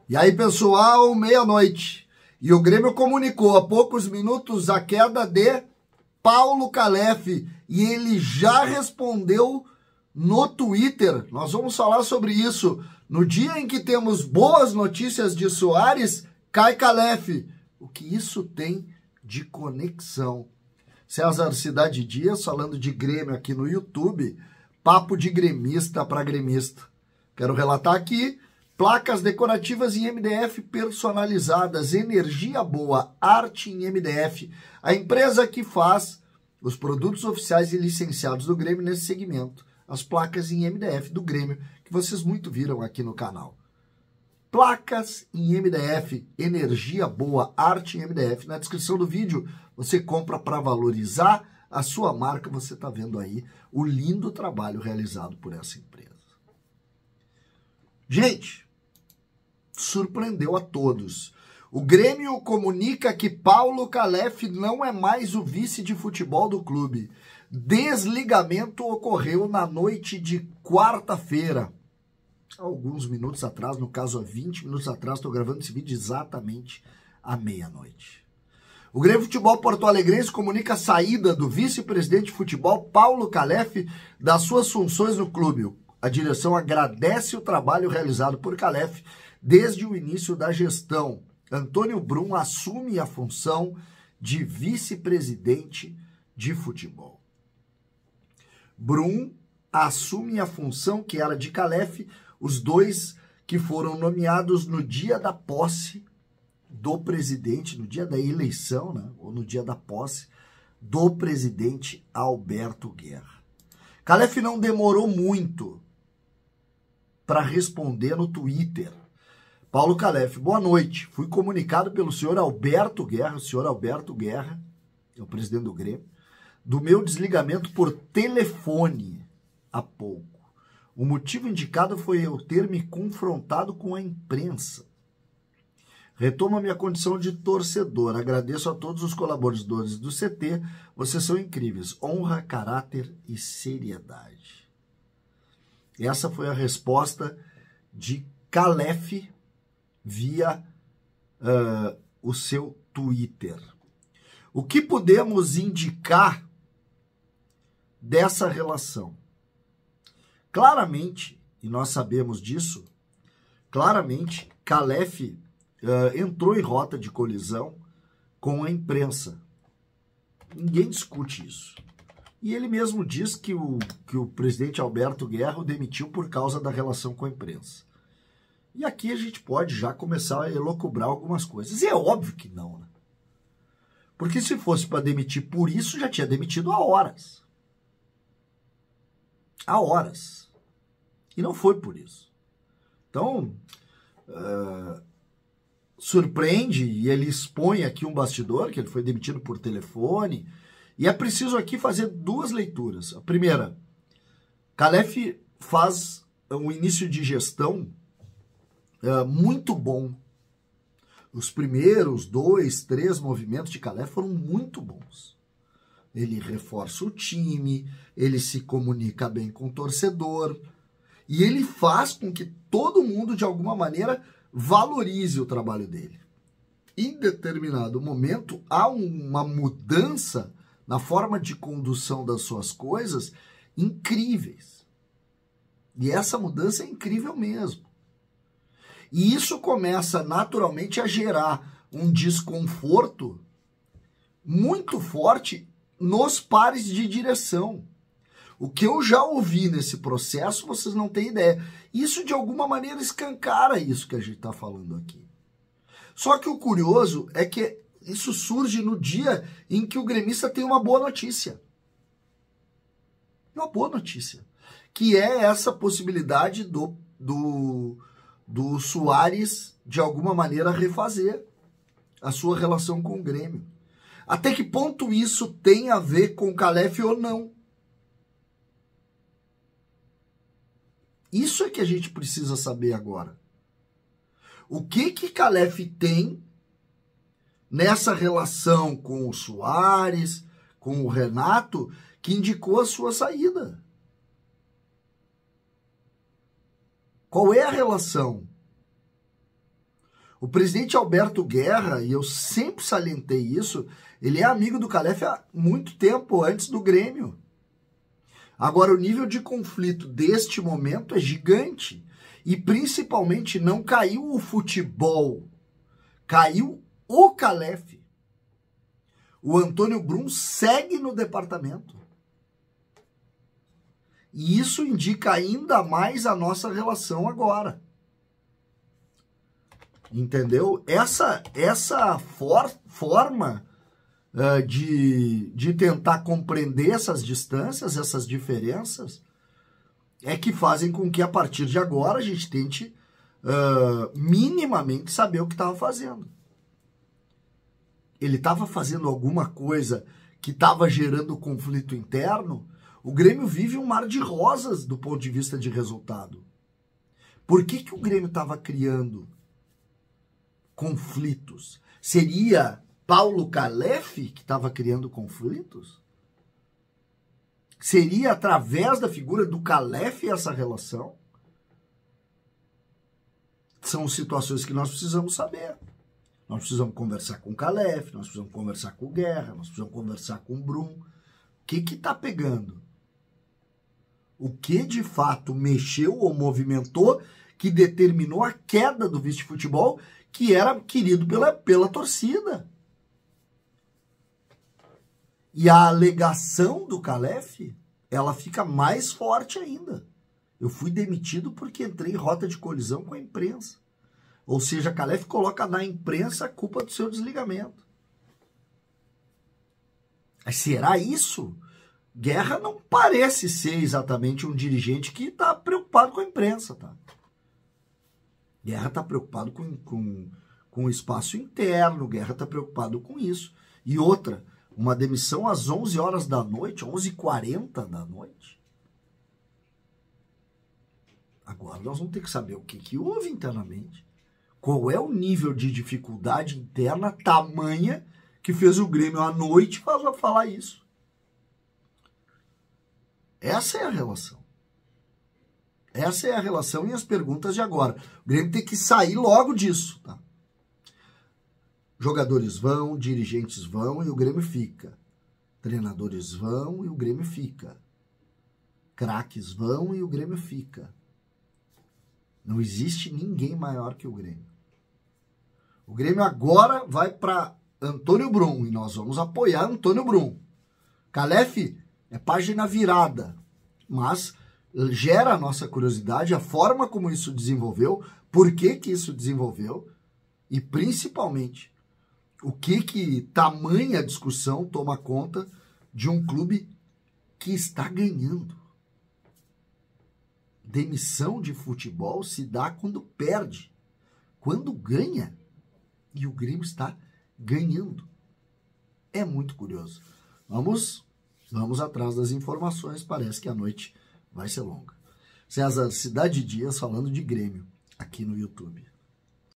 E aí, pessoal, meia-noite. E o Grêmio comunicou há poucos minutos a queda de Paulo Calef. E ele já respondeu no Twitter. Nós vamos falar sobre isso. No dia em que temos boas notícias de Soares, cai Calef. O que isso tem de conexão? César Cidade Dias falando de Grêmio aqui no YouTube. Papo de gremista para gremista. Quero relatar aqui. Placas decorativas em MDF personalizadas, energia boa, arte em MDF. A empresa que faz os produtos oficiais e licenciados do Grêmio nesse segmento. As placas em MDF do Grêmio, que vocês muito viram aqui no canal. Placas em MDF, energia boa, arte em MDF. Na descrição do vídeo você compra para valorizar a sua marca. Você está vendo aí o lindo trabalho realizado por essa empresa. Gente, surpreendeu a todos. O Grêmio comunica que Paulo Calef não é mais o vice de futebol do clube. Desligamento ocorreu na noite de quarta-feira. Alguns minutos atrás, no caso há 20 minutos atrás, estou gravando esse vídeo exatamente à meia-noite. O Grêmio Futebol Porto Alegrense comunica a saída do vice-presidente de futebol Paulo Calef das suas funções no clube. A direção agradece o trabalho realizado por Calef desde o início da gestão. Antônio Brum assume a função de vice-presidente de futebol. Brum assume a função que era de Calef, os dois que foram nomeados no dia da posse do presidente, no dia da eleição, né, ou no dia da posse do presidente Alberto Guerra. Calef não demorou muito para responder no Twitter. Paulo Calef, boa noite. Fui comunicado pelo senhor Alberto Guerra, o senhor Alberto Guerra, é o presidente do Grêmio, do meu desligamento por telefone há pouco. O motivo indicado foi eu ter me confrontado com a imprensa. Retomo a minha condição de torcedor. Agradeço a todos os colaboradores do CT. Vocês são incríveis. Honra, caráter e seriedade. Essa foi a resposta de Calef via o seu Twitter. O que podemos indicar dessa relação? Claramente, e nós sabemos disso, claramente Calef entrou em rota de colisão com a imprensa. Ninguém discute isso. E ele mesmo diz que o presidente Alberto Guerra o demitiu por causa da relação com a imprensa. E aqui a gente pode já começar a elocubrar algumas coisas. E é óbvio que não, né? Porque se fosse para demitir por isso, já tinha demitido há horas. Há horas. E não foi por isso. Então, surpreende, e ele expõe aqui um bastidor, que ele foi demitido por telefone. E é preciso aqui fazer duas leituras. A primeira, Calef faz um início de gestão muito bom. Os primeiros 2, 3 movimentos de Calef foram muito bons. Ele reforça o time, ele se comunica bem com o torcedor, e ele faz com que todo mundo, de alguma maneira, valorize o trabalho dele. Em determinado momento, há uma mudança na forma de condução das suas coisas incríveis. E essa mudança é incrível mesmo. E isso começa naturalmente a gerar um desconforto muito forte nos pares de direção. O que eu já ouvi nesse processo, vocês não têm ideia. Isso, de alguma maneira, escancara isso que a gente está falando aqui. Só que o curioso é que isso surge no dia em que o gremista tem uma boa notícia. Uma boa notícia. Que é essa possibilidade do Soares, de alguma maneira, refazer a sua relação com o Grêmio. Até que ponto isso tem a ver com o Calef ou não? Isso é que a gente precisa saber agora. O que Calef tem nessa relação com o Soares, com o Renato, que indicou a sua saída? Qual é a relação? O presidente Alberto Guerra, e eu sempre salientei isso, ele é amigo do Calef há muito tempo, antes do Grêmio. Agora, o nível de conflito deste momento é gigante. E, principalmente, não caiu o futebol, caiu o Calef. O Antônio Brum segue no departamento. E isso indica ainda mais a nossa relação agora. Entendeu? Essa forma de tentar compreender essas distâncias, essas diferenças, é que fazem com que a partir de agora a gente tente minimamente saber o que estava fazendo. Ele estava fazendo alguma coisa que estava gerando conflito interno? O Grêmio vive um mar de rosas do ponto de vista de resultado. Por que o Grêmio estava criando conflitos? Seria Paulo Calef que estava criando conflitos? Seria através da figura do Calef essa relação? São situações que nós precisamos saber. Nós precisamos conversar com o Calef, nós precisamos conversar com o Guerra, nós precisamos conversar com o Brum. O que está pegando? O que de fato mexeu ou movimentou que determinou a queda do vice-futebol que era querido pela torcida? E a alegação do Calef, ela fica mais forte ainda. Eu fui demitido porque entrei em rota de colisão com a imprensa. Ou seja, Calef coloca na imprensa a culpa do seu desligamento. Mas será isso? Guerra não parece ser exatamente um dirigente que está preocupado com a imprensa, tá? Guerra está preocupado com o espaço interno, Guerra está preocupado com isso. E outra, uma demissão às 11 horas da noite, 11h40 da noite. Agora nós vamos ter que saber o que houve internamente. Qual é o nível de dificuldade interna tamanha que fez o Grêmio à noite falar isso? Essa é a relação. Essa é a relação e as perguntas de agora. O Grêmio tem que sair logo disso, tá? Jogadores vão, dirigentes vão e o Grêmio fica. Treinadores vão e o Grêmio fica. Craques vão e o Grêmio fica. Não existe ninguém maior que o Grêmio. O Grêmio agora vai para Antônio Brum e nós vamos apoiar Antônio Brum. Calef é página virada, mas gera a nossa curiosidade, a forma como isso desenvolveu, por que isso desenvolveu e principalmente o que tamanha discussão toma conta de um clube que está ganhando. Demissão de futebol se dá quando perde. Quando ganha, e o Grêmio está ganhando. É muito curioso. Vamos atrás das informações. Parece que a noite vai ser longa. César Cidade Dias falando de Grêmio aqui no YouTube.